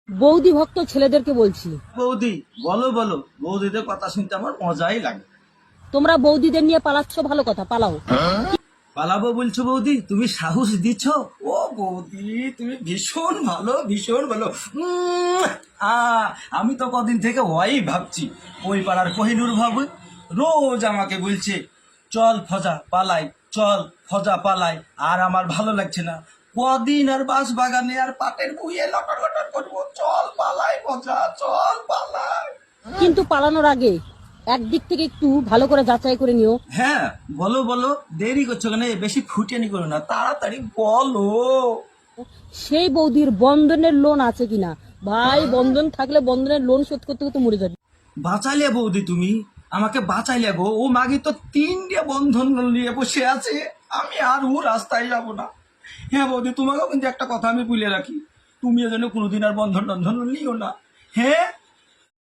বৌদি ভক্ত ছেলেদেরকে বলছি, বৌদি বলো বলো, বৌদিদের কথা শুনতে আমার মজাই লাগে। তোমরা বৌদিদের নিয়ে পালাচ্ছ, ভালো কথা, পালাও। পালাবো বলছো বৌদি? তুমি সাহস দিচ্ছ? ও বৌদি, তুমি ভীষণ ভালো, ভীষণ ভালো। আ আমি তো কদিন থেকে ওই ভাবছি, ওই পাড়ার কোহিনুর বাবু রোজ আমাকে বলছে চল ফজা পালাই, চল ফজা পালাই, আর আমার ভালো লাগছে না। কদিন আর বাঁশ বাগানে আর পাটের বুয়ে লটর লটর করবো, চল পালাই ফজা, চল পালাই। কিন্তু পালানোর আগে একদিক থেকে একটু ভালো করে যাচাই করে নিও। হ্যাঁ বলো বলো, দেরি করছো কেন? বেশি ফুটিয়ানি করো না, তাড়াতাড়ি বলো। সেই বৌদির বন্ধনের লোন আছে কিনা। ভাই, বন্ধন থাকলে বন্ধনের লোন শোধ করতে করতে মরে যাবে। বাঁচাইলে বৌদি, তুমি আমাকে বাঁচাইলে গো। ও মাগি তো 3টে বন্ধন নিয়ে বসে আছে, আমি আর ও রাস্তায় যাব না। হ্যাঁ বৌদি, তোমাকেও কিন্তু একটা কথা আমি বলে রাখি, তুমি এজন্য কোনোদিন আর বন্ধন টন্ধন নিও না। হ্যাঁ